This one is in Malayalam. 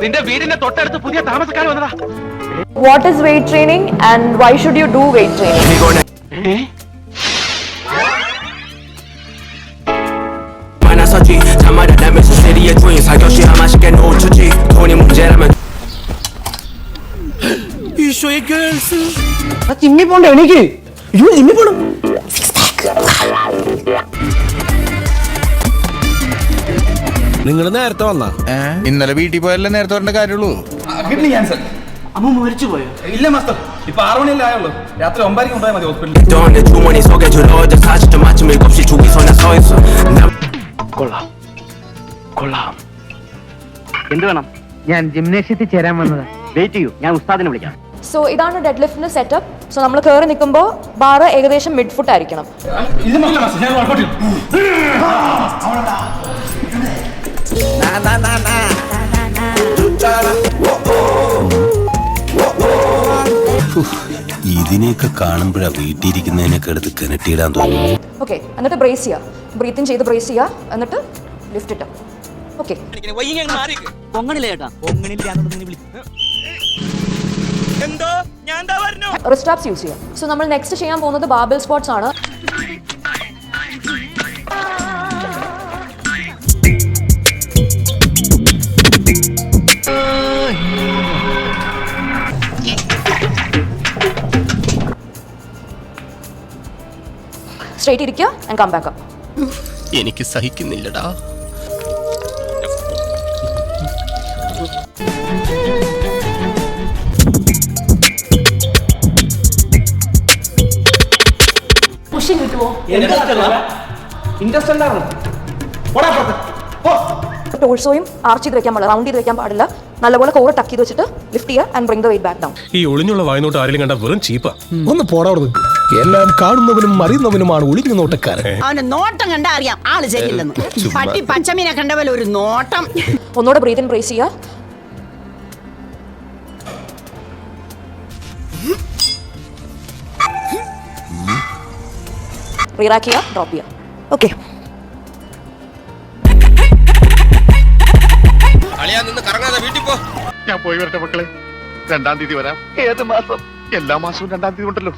നിന്റെ വീടിന്റെ തൊട്ടടുത്ത് പുതിയ താമസക്കാർ വന്നതാ. What is weight training and why should you do weight training? Jimmy പോണ്ട എനിക്ക് ജിമ്മി പോണം. നിങ്ങൾ നേരത്തെ വന്നാ? ഇന്നലെ വീട്ടിൽ പോയല്ലേ നേരത്തെ വരേണ്ട കാര്യമുള്ളൂ. Kidney cancer. അമ്മ മരിച്ചു പോയോ? ഇല്ല മാസ്റ്റർ, ഇപ്പൊ 6 മണിയല്ലേ ആയുള്ളൂ. രാത്രി 9 കൊണ്ടുപോയാൽ മതി ഹോസ്പിറ്റലിൽ. കൊള്ളാം കൊള്ളാം. എന്ത് വേണം? ഞാൻ ജിംനേഷ്യത്തിൽ ചേരാൻ വന്നതാ. വെയിറ്റ് ചെയ്യൂ, ഞാൻ ഉസ്താദിനെ വിളിക്കാം. സോ ഇതാണ് ഡെഡ് ലിഫ്റ്റിന്റെ സെറ്റപ്പ്. സോ നമ്മൾ കയറി നിൽക്കുമ്പോൾ ബാർ ഏകദേശം മിഡ് ഫുട്ട് ആയിരിക്കണം. ഇല്ല മാസ്റ്റർ, ഞാൻ വർക്കൗട്ട് ചെയ്യും. ഇതിനെയൊക്കെ കാണുമ്പോഴാ വീട്ടിലിരിക്കുന്നതിനൊക്കെ എടുത്ത് കിണറ്റിയിടാൻ തോന്നുന്നു. ഓക്കെ, എന്നിട്ട് ബ്രേസ് ചെയ്യുക. ബ്രീത്തിങ് ചെയ്ത് ബ്രേസ് ചെയ്യുക. എന്നിട്ട് ലിഫ്റ്റ് ഇട്ട്. ഓക്കെ, റിസ്റ്റാപ്സ് യൂസ് ചെയ്യുക. സോ നമ്മൾ നെക്സ്റ്റ് ചെയ്യാൻ പോകുന്നത് ബാർബൽ സ്ക്വാട്സ് ആണ്. സ്ട്രേറ്റ് ഇരിക്കുക ആൻഡ് കം ബാക്ക് അപ്പ്. എനിക്ക് സഹിക്കുന്നില്ലടാ. പുഷിംഗ് കിട്ടുമോ? ടോൾസോയും ആർച്ച് ചെയ്ത് വെക്കാൻ പാടില്ല, റൗണ്ട് ചെയ്ത് വെക്കാൻ പാടില്ല. നല്ലപോലെ കോറ് ടക്ക് ചെയ്ത് വെച്ചിട്ട് ലിഫ്റ്റ് ചെയ്യുക and bring the weight back down. ഈ ഒളിഞ്ഞുള്ള വായനോട്ട് ആരെങ്കിലും കണ്ട വെറും ചീപ്പാ. ഒന്ന് പോടാവുന്നത്. എല്ലാം കാണുന്നവനും അറിയുന്നവനുമാണ് ഒളിഞ്ഞു നോട്ടക്കാരൻ. അവന്റെ നോട്ടം കണ്ടാ അറിയാം ആള് ശരിയില്ലെന്ന്. പട്ടി പച്ചമീനെ കണ്ട പോലെ ഒരു നോട്ടം. ഒന്നുകൂടെ ബ്രീത്ത് ഇൻ ബ്രേസ് ചെയ്യുക. റീറാക്ക് ചെയ്യുക, ഡ്രോപ്പ് ചെയ്യുക. ഓക്കെ, ഞാൻ പോയി വരട്ടെ മക്കളെ. 2-ാം തീയതി വരാം. ഏത് മാസം? എല്ലാ മാസവും 2-ാം തീയതി ഉണ്ടല്ലോ.